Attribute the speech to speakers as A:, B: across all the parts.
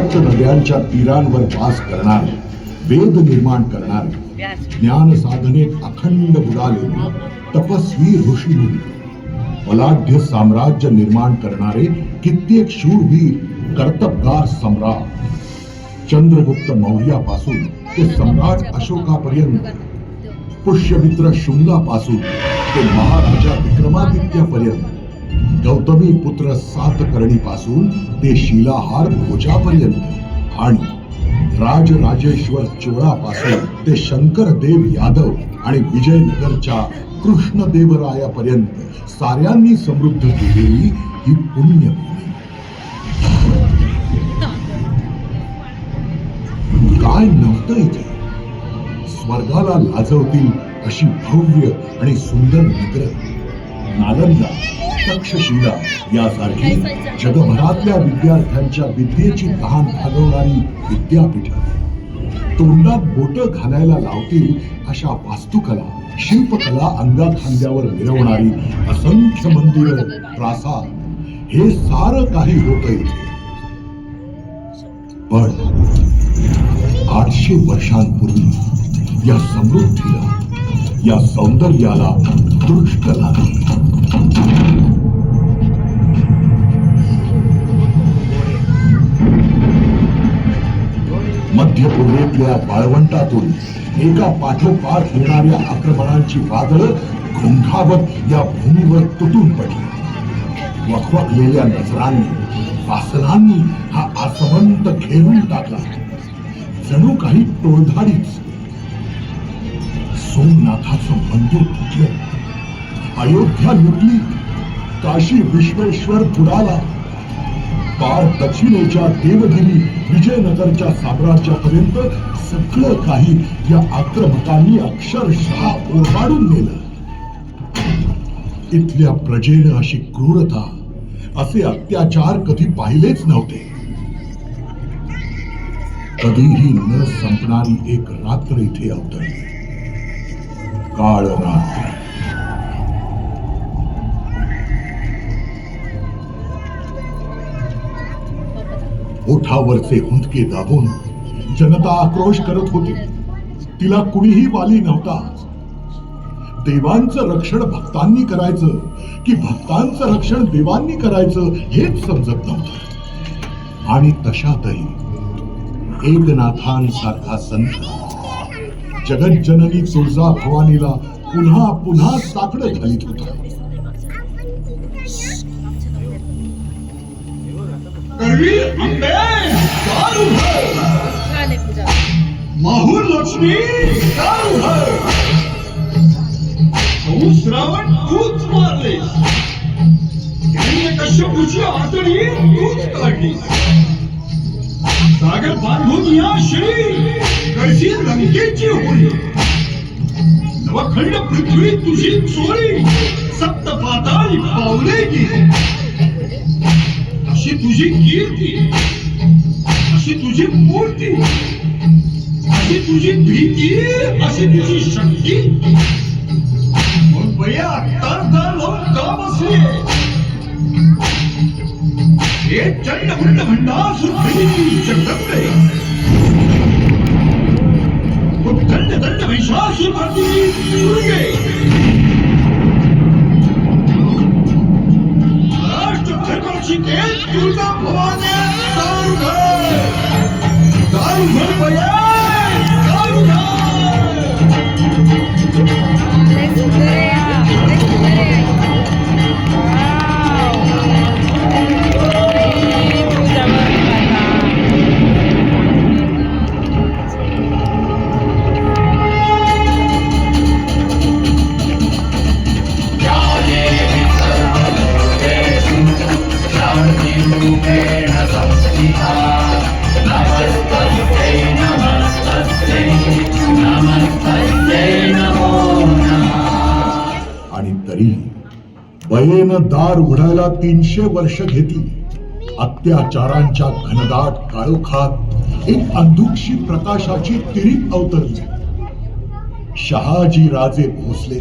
A: सप्त नद्यांच्या तीरांवर वास करणारे, वेद निर्माण करणारे, ज्ञान साधनेत अखंड बुडाले तपस्वी ऋषीमुनी, बलाढ्य साम्राज्य निर्माण करणारे कित्येक शूरवीर कर्तबगार सम्राट, चंद्रगुप्त मौर्यापासून ते सम्राट अशोकापर्यंत, पुष्यमित्र शुंगापासून ते महाराजा विक्रमादित्यापर्यंत, गौतमी पुत्र सातकर्णीपासून ते शिलाहार भोजापर्यंत आणि राजराजेश्वर चोळापासून ते शंकरदेव यादव आणि विजयनगरच्या कृष्णदेवरायापर्यंत साऱ्यांनी समृद्ध केलेली ही पुण्यभूमी. काय नव्हतं इथे? स्वर्गाला लाजवतील अशी भव्य आणि सुंदर नगर, नालंदा, तक्षशिला यासारखी जगभरातल्या विद्यार्थ्यांच्या विद्येची तहान भागवणारी विद्यापीठ, तोंडात बोट घालायला लावतील अशा वास्तुकला, शिल्पकला अंगाखांद्यावर मिरवणारी असंख्य मंदिर, प्रासाद, हे सारं काही होतं इथे. पण 800 वर्षांपूर्वी या समृद्धीला, या सौंदर्याला दृष्ट लागली. मध्य पूर्वेतल्या वाळवंटातून एका पाठोपाठ येणाऱ्या आक्रमणांची वादळं घोंघावत या भूमीवर तुटून पडली. वखवखलेल्या नजरांनी, वासनांनी हा आसमंत घेरून टाकला. जणू काही टोळधाडीच. सोमनाथाचं मंदिर फुटलं, अयोध्या लुटली, काशी विश्वेश्वर बुडाला, पार दक्षिणेच्या देवगिरी विजयनगरच्या साम्राज्यापर्यंत सगळं काही या आक्रमकांनी अक्षरशः ओरबाडून नेलं. इथल्या प्रजेनं अशी क्रूरता, असे अत्याचार कधी पाहिलेच नव्हते. कधीही न संपणारी एक रात्र इथे अवतरली. काळ रात्र. ओठावरचे हुंदके दाबून जनता आक्रोश करत होती. तिला कुणीही वाली नव्हता. देवांचं रक्षण भक्तांनी करायचं की भक्तांचं रक्षण देवांनी करायचं हेच समजत नव्हतं. आणि तशातही एकनाथांसारखा संत जगज्जननी तुळजा भवानीला पुन्हा पुन्हा साकडं घालीत होता.
B: माहूर लक्ष्मी श्रावण तूच मारलेस, कश्यपूची आतडी तूच काढलीस. सागर बांधून या श्री कळशी लंकेची होळी, नवखंड पृथ्वी तुझी चोरी, सप्त पाताळी पावले गेली. अशी तुझी कीर्ती, अशी तुझी मूर्ती, अशी तुझी भीती, अशी तुझी शक्ती. मग बया तर लोक का बसले? हे चंडमुंड भंडार सुरभिती जगदंबे, उत्खंड दंड महिषासुरमर्दिनी दुर्गे, राष्ट्रधर्मरक्षिते दुर्गा भवानी दारुधर, दारुधर बया दारुधर.
A: आणि तरी बयेनं दार उघडायला 300 वर्ष घेतली. अत्याचारांच्या घनदाट काळोखात एक अंधुकशी प्रकाशाची तिरीप अवतरली. शहाजी राजे भोसले,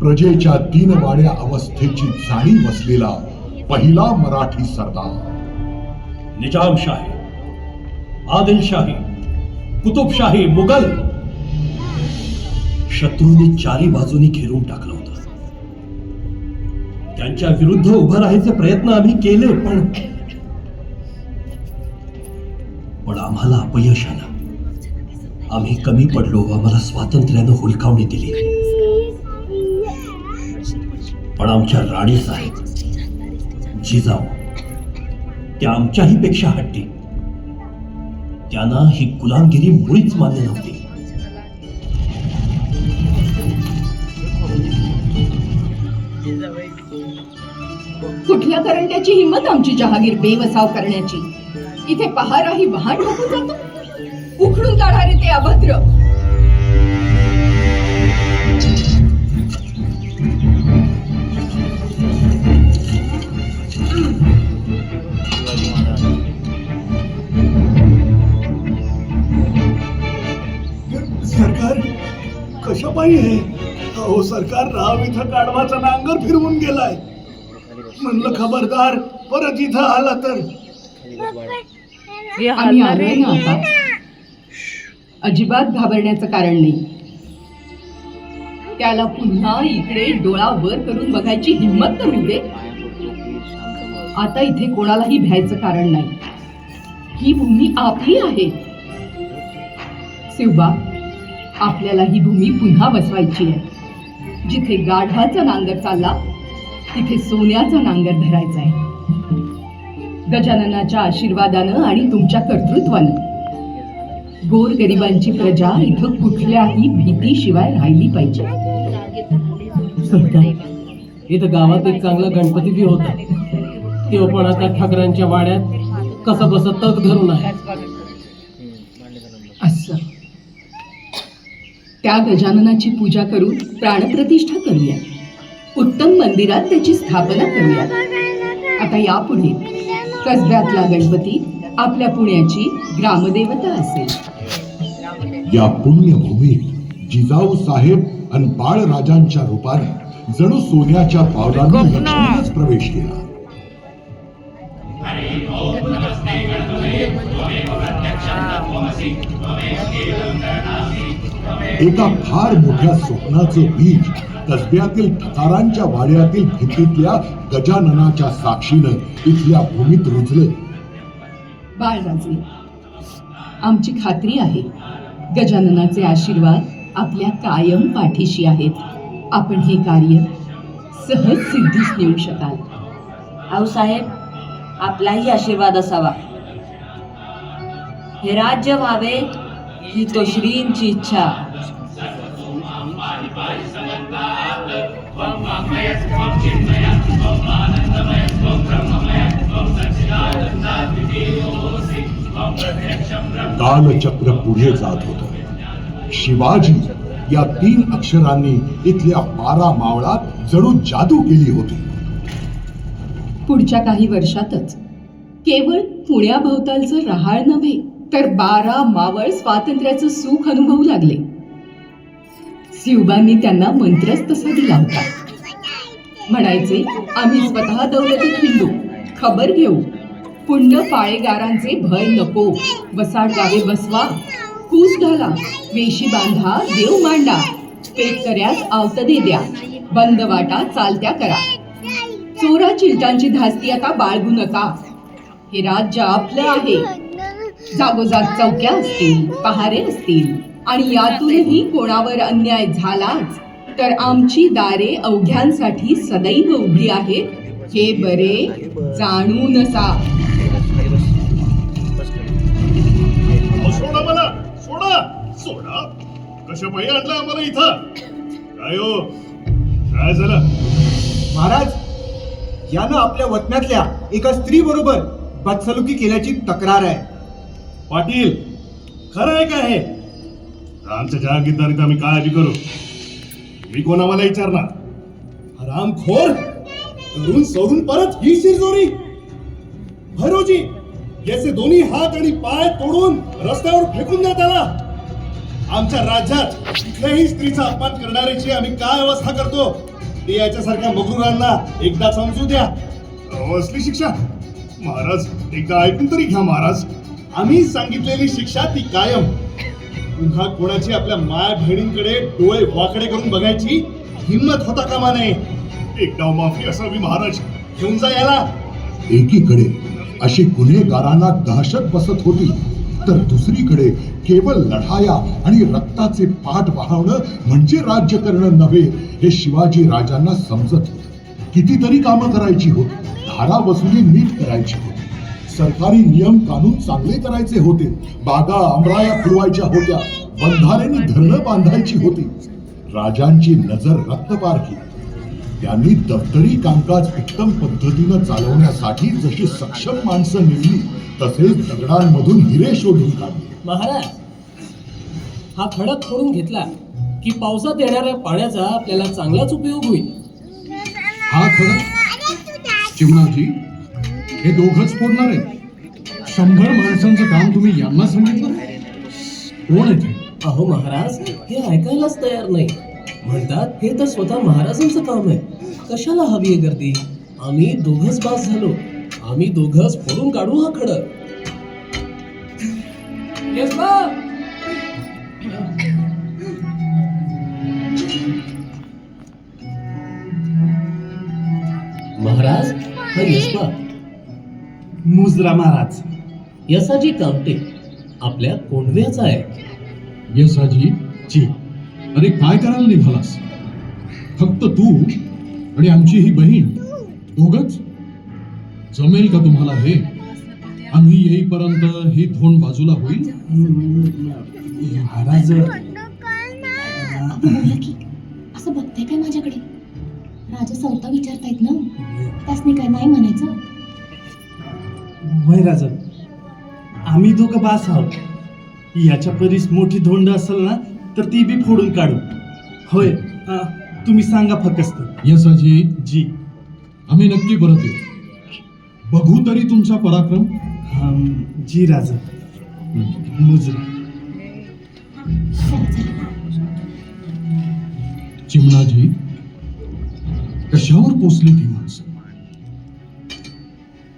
A: प्रजेच्या दीनवाण्या अवस्थेची जाणीव असलेला पहिला मराठी सरदार.
C: निजामशाही आदिलशाही, कुतुबशाही, मुघल शत्रूंनी चारी बाजूनी घेरून टाकलं होतं. त्यांच्या विरुद्ध उभं राहायचे प्रयत्न आम्ही केले, पण आम्हाला अपयश आलं. आम्ही कमी पडलो, आम्हाला स्वातंत्र्यानं हुलकावणी दिली. पण आमच्या राणी साहेब, जिजाऊ, त्या आमच्याही पेक्षा हट्टी. त्यांना ही गुलामगिरी मुळीच मान्य नव्हती.
D: कुठल्या करंट्याची हिंमत आमची जहागीर बेवसाव करण्याची. इथे पहाराही वाहन टाकून जातो. उखडून काढणारे ते अभद्र.
B: सरकार कशापायी आहे? अहो सरकार, राव इथं गाढवाचा नांगर फिरवून गेलाय. म्हणलं खबरदार, परत इथं आला तर.
D: आम्ही आलोय ना आता. अजिबात घाबरण्याचं कारण नाही. त्याला पुन्हा इकडे डोळा वर करून बघायची हिंमत तर होऊ दे. आता इथे कोणालाही भ्यायचं कारण नाही. ही भूमी आपली आहे. शिवबा, आपल्याला ही भूमी पुन्हा बसवायची आहे. जिथे गाढवाचा नांगर चालला तिथे सोन्याचा नांगर धरायचा आहे. गजाननाच्या आशीर्वादानं आणि तुमच्या कर्तृत्वानं गोरगरिबांची प्रजा इथं कुठल्याही भीतीशिवाय राहिली पाहिजे.
C: इथं गावात एक चांगला गणपती बी होता. तो पण आता ठाकरांच्या वाड्यात कसं बसत तग धरून आहे.
D: असं त्या गजाननाची पूजा करून प्राणप्रतिष्ठा करूया. उत्तम मंदिरात त्याची स्थापना करूया. आता यापुढे कसब्यातला गणपती आपल्या पुण्याची ग्रामदेवता असेल.
A: या पुण्यभूमीत जिजाऊ साहेब आणि बाळराजांच्या रूपाने जणू सोन्याच्या पावलांनी लक्ष्मीच प्रवेश केला. एका फार मोठ्या स्वप्नाचं बीज कसब्यातील ठकारांच्या वाड्यातील भिंतीतल्या गजाननाच्या साक्षीनं इथल्या भूमीत रुजलं.
D: बाळराजे, आमची खात्री आहे गजाननाचे आशीर्वाद आपल्या कायम पाठीशी आहेत. आपण हे कार्य सहज सिद्धीस नेऊ शकाल.
E: आऊसाहेब, आपलाही आशीर्वाद असावा. हे राज्य व्हावे ही तो श्रींची इच्छा.
A: कालचक्र पुढे जात होतं. शिवाजी या 3 अक्षरांनी इथल्या 12 मावळात जणू जादू केली होती.
D: पुढच्या काही वर्षातच केवळ पुण्याभोवतालचं रहाळ नव्हे तर 12 मावळ स्वातंत्र्याचं सुख अनुभवू लागले. शिवबांनी त्यांना मंत्रच तसा दिला होता. म्हणायचे, आम्ही स्वतः दौलतीत हिंदू, खबर घेऊ. पुण्य पाळेगारांचे भय नको. वसाड गावे बसवा, कूस घाला, वेशी बांधा, देव मांडा, पेटकऱ्यास आवतदे द्या, बंद वाटा चालत्या करा. चोरा चिलटांची धास्ती आता बाळगू नका. हे राज्य आपलं आहे. जागोजाग चौक्या असतील, पहारे असतील आणि यातूनही कोणावर अन्याय झालाच तर आमची दारे अवघ्यांसाठी सदैव उघडी आहेत. हे बरे जाणू नसा.
B: सोडा मला, सोडा सोडा. कशापायी आणलं आम्हाला इथं? काय हो, काय झालं?
F: महाराज, यानं आपल्या वतनातल्या एका स्त्री बरोबर बदसलुकी केल्याची तक्रार आहे.
B: पाटील, खरं आहे काय हे? आमच्या जहागीरदारीत आम्ही काय आधी करू? मी कोण आम्हाला विचारणार? हरामखोर, करून सोडून परत ही शिरजोरी. भैरोजी, याचे दोन्ही हात आणि पाय तोडून रस्त्यावर फेकून द्या त्याला. आमच्या राज्यात कुठल्याही स्त्रीचा अपमान करणाऱ्याची आम्ही काय अवस्था करतो ते याच्यासारख्या मगरुरांना एकदा समजू द्या. असली शिक्षा? महाराज, एकदा ऐकून तरी घ्या महाराज. आम्ही सांगितलेली शिक्षा ती कायम. पुन्हा कोणाची आपल्या माय बहिणींकडे डोळे वाकडे करून बघायची हिंमत होता कामा नये. एकदा माफी असावी महाराज. घेऊन जा याला.
A: एकीकडे अशी गुन्हेगारांना दहशत बसत होती, तर दुसरीकडे केवळ लढाया आणि रक्ताचे पाठ वाहवणं म्हणजे राज्य करणं नव्हे हे शिवाजी राजांना समजत होतं. कितीतरी कामं करायची होती, धारा वसुली नीट करायची होती, सरकारी नियम कानून चांगले करायचे होते, बागा आमराया खुलवायच्या होत्या, बंधाऱ्यांनी धरणं बांधायची होती. राजांची नजर रक्तपारखी. त्यांनी दफ्तरी कामकाज उत्तम पद्धतीनं चालवण्यासाठी जशी सक्षम माणसं नेमली, तसेच दगडांमधून हिरे शोधून काढले.
C: महाराज, हा खडक फोडून घेतला की पावसात येणाऱ्या पाण्याचा आपल्याला चांगलाच उपयोग होईल.
G: हा खरं चिमणाजी, हे दोघच फोडणार आहेत. 100 माणसांचं काम तुम्ही यांना सांगितलं? कोण आहे ते?
C: अहो महाराज, हे ऐकायलाच तयार नाही. म्हणतात हे तर स्वतः महाराजांचं काम आहे. कशाला हवी आहे गर्दी? आम्ही दोघच बास झालो. आम्ही दोघच फोडून काढू हा खडक. येस बा. महाराज, हा यशबा.
B: मुजरा महाराज.
C: यसाजी कामटे आपल्या कोंडव्याचा आहे.
G: येसाजी जी. अरे काय करायला निघालास? फक्त तू आणि आमची ही बहीण दोघच? जमेल का तुम्हाला हे? आम्ही येईपर्यंत ही धोंड बाजूला होईल?
B: महाराज,
H: बोला की असं बघताय काय माझ्याकडे? राजा सवता विचारतायत ना, त्यासनी काय नाही म्हणायचं?
I: वय राजा, आम्ही दोघं बास आहोत. याच्या परीस मोठी धोंड असेल ना तर ती बी फोडून काढू. होय, तुम्ही सांगा फक्त.
G: येसाजी
I: जी.
G: आम्ही नक्की परत येऊ. बघू तरी तुमचा पराक्रम.
I: जी राजा. मुजरा.
G: चिमणाजी, कशावर पोचली ती माणसं?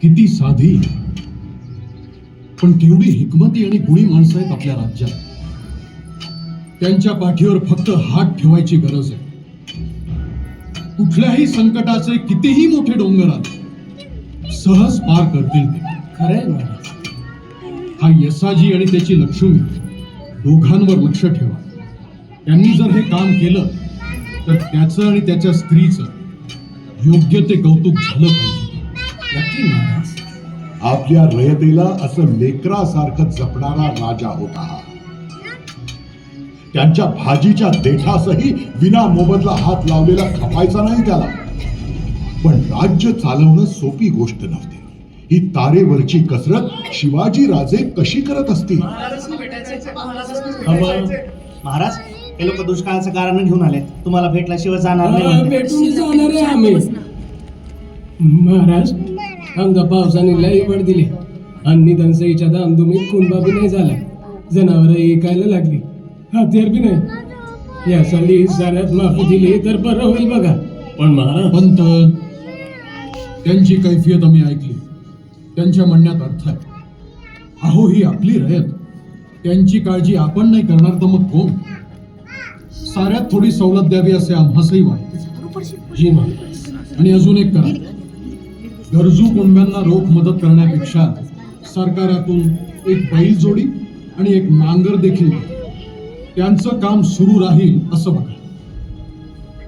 G: किती साधी पण केवढी हिकमती आणि गुणी माणसं आहेत आपल्या राज्यात. त्यांच्या पाठीवर फक्त हात ठेवायची गरज आहे. कुठल्याही संकटाचे कितीही मोठे डोंगर आले सहज पार करतील ते.
C: खरंय महाराज.
G: हा यसाजी आणि त्याची लक्ष्मी दोघांवर लक्ष ठेवा. त्यांनी जर हे काम केलं तर त्याचं आणि त्याच्या स्त्रीचं योग्य ते कौतुक झालं पाहिजे.
C: नक्की महाराज.
A: आपल्या रयतेला असं लेकरासारखं जपणारा राजा होता हा. त्यांच्या भाजीच्या देठासही विना मोबदला हात लावलेला खपायचा नाही त्याला. पण राज्य चालवणं सोपी गोष्ट नव्हती. ही तारेवरची कसरत शिवाजी राजे कशी करत असतील?
I: महाराज, हे लोक दुष्काळाचं कारण घेऊन आले. तुम्हाला भेटल्याशिवाय जाणार नाही.
C: भेटून जाणार आहे आम्ही. महाराज, अंगा पावसाने लई वड दिली. अन्नी दनसईच्या दामधुमीत खूनबाबी नाही झाला. जनावर ऐकायला लागली. हत्यार बी नाही. या साली साऱ्यात माफी दिली तर बरं होईल बघा. पण महाराज,
G: पंत, त्यांची कैफियत आम्ही ऐकली. त्यांच्या म्हणण्यात अर्थ आहे. अहो, ही आपली रयत. त्यांची काळजी आपण नाही करणार तर मग कोण? साऱ्यात थोडी सवलत द्यावी असे आम्हासही वाटते.
C: जी महाराज.
G: आणि अजून एक करा. गरजू कुणब्यांना रोख मदत करण्यापेक्षा सरकारातून एक बैल जोडी आणि एक नांगर देखील द्या. त्यांचं काम सुरू राहील असं बघा.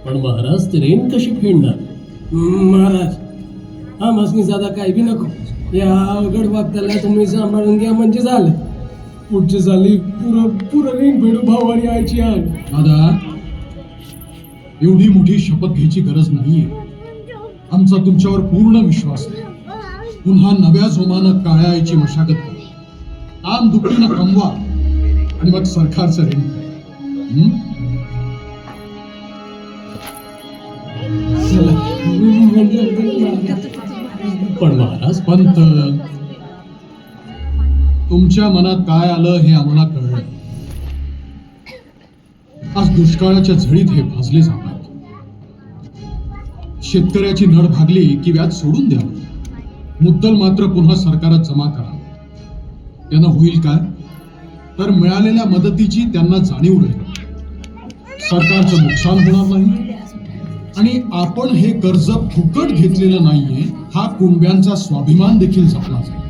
C: पण महाराज, ते रेन कशी फेडणार? महाराज, हा मसनी जादा काय बी नको. या अवघड वागताला तुम्ही सांभाळून घ्या म्हणजे झालं. पुढच्या साली पुरं रेन फेडू भाऊ आणि आईची आण.
G: दादा, एवढी मोठी शपथ घ्यायची गरज नाहीये. आमचा तुमच्यावर पूर्ण विश्वास आहे. पुन्हा नव्या जोमानं काळ्या आईची मशागत करा. काम दुपटीनं कमवा आणि मग सरकारचं ऋण करा.
C: पण महाराज,
G: पंत, तुमच्या मनात काय आलं हे आम्हाला कळलं. आज दुष्काळाच्या झळीत हे भाजले जातात. शेतकऱ्याची नड भागली की व्याज सोडून द्यावं. मुद्दल मात्र पुन्हा सरकारात जमा करा. त्यानं होईल काय? तर मिळालेल्या मदतीची त्यांना जाणीव राहील, सरकारचं नुकसान होणार नाही आणि आपण हे कर्ज फुकट घेतलेलं नाहीये हा कुणब्यांचा स्वाभिमान देखील जपला जाईल.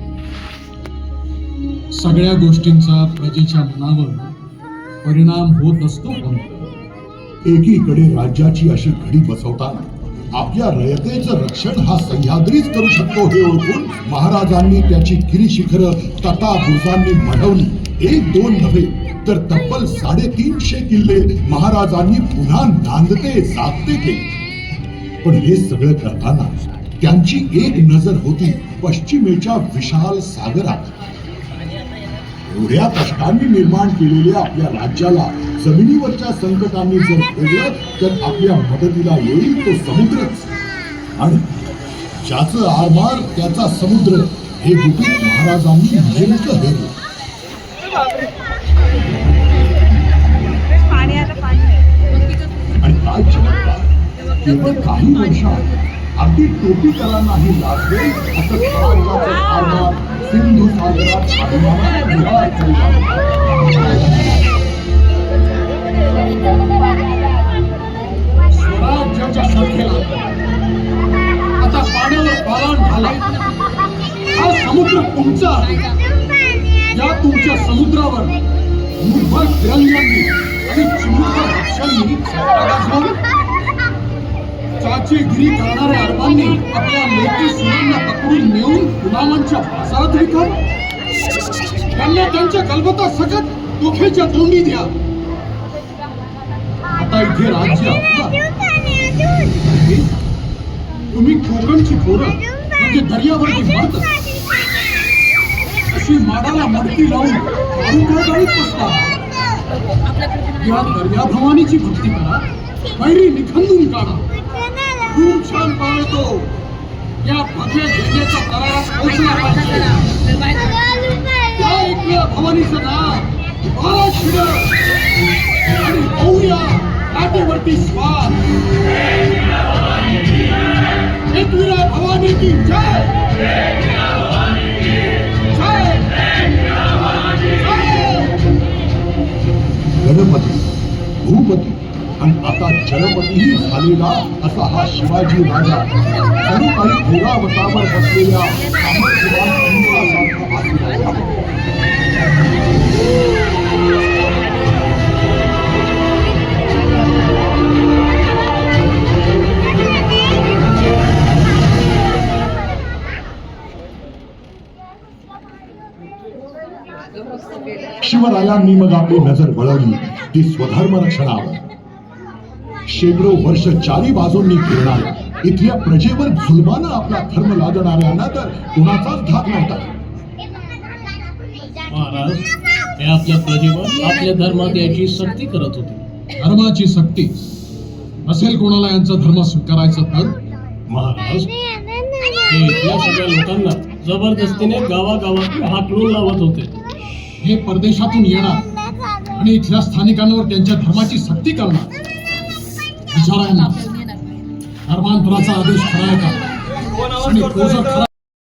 G: सगळ्या गोष्टींचा प्रजेच्या मनावर परिणाम होत असतो. पण
A: एकीकडे राज्याची अशी घडी बसवताना आपल्या रयतेचं रक्षण हा सह्याद्रीच करू शकतो हे ओळखून महाराजांनी त्याची गिरीशिखरं तथा बुर्जांनी मढवली. 1-2 नव्हे तर तब्बल 350 किल्ले महाराजांनी पुन्हा नांदते जागते केले. पण हे सगळं करताना त्यांची एक नजर होती पश्चिमेच्या विशाल सागरात. एवढ्या कष्टांनी निर्माण केलेल्या आपल्या राज्याला जमिनीवरच्या संकटांनी जर भेदलं तर आपल्या मदतीला येईल तो समुद्रच, आणि ज्याचं आरमार त्याचा समुद्र हे गुपित महाराजांनी नेमकं हेरलं. आणि काय चमत्कार, केवळ काही वर्षात अगदी टोपीकरांनाही लागले असं स्वराज्याचं आरमार सिंधू सागरात अभिमानात विहार चालला.
G: स्वराज्याच्या संख्येला आता पाण्यावर पालान झाला. हा समुद्र तुमचा आहे. या तुमच्या समुद्रावर मूठभर फिरंग्यांनी आणि चिमुरभर पक्ष्यांनी चाचेगिरी करणाऱ्या अरबांनी आपल्या लेकी सुनांना पकडून नेऊन गुलामांच्या बाजारात विकत. त्यांना त्यांच्या गलबता सकट डोक्याच्या तोंडी द्या. आता इथे राज्य तुम्ही कोकणची पोरं म्हणजे दर्यावरची मर्द अशी माडाला मडकी लावून गाडीत बसला. या दर्या भवानीची भक्ती करा, बैरी निखंदून काढा. खूप छान पाहतो या भव्य घेण्याचा तळाला पोहोचला पाहिजे. त्या एकल्या भवानीचं नाव महाराष्ट्र आणि होऊया लाटेवरती स्वार. एकविरा भवानी की जय.
A: गणपती, भूपती आणि आता जलपतीही झालेला असा हा शिवाजी राजा जणू काही घोडावतावर बसलेल्या सामर्थ्यवान सिंहासारखा आसीन आहे. शिवरायांनी मग आपली नजर वळवली ती स्वधर्म रक्षणावर. शेकडो वर्ष चारी बाजूंनी फिरणाऱ्या इथल्या प्रजेवर जुलमानं आपला धर्म लादणाऱ्यांना तर कोणाचाच धाक नव्हता.
C: महाराज हे आपल्या प्रजेवर आपल्या धर्मात याची सक्ती करत होते.
G: धर्माची सक्ती असेल कोणाला यांचा धर्म स्वीकारायचा तर?
C: महाराज हे इथल्या सगळ्या लोकांना जबरदस्तीने गावागावातून हाकलून लावत होते.
G: हे परदेशातून येणार आणि इथल्या स्थानिकांवर त्यांच्या धर्माची सक्ती करणार. विचारा यांना, धर्मांतराचा आदेश खरा आहे का आणि तो जर खरा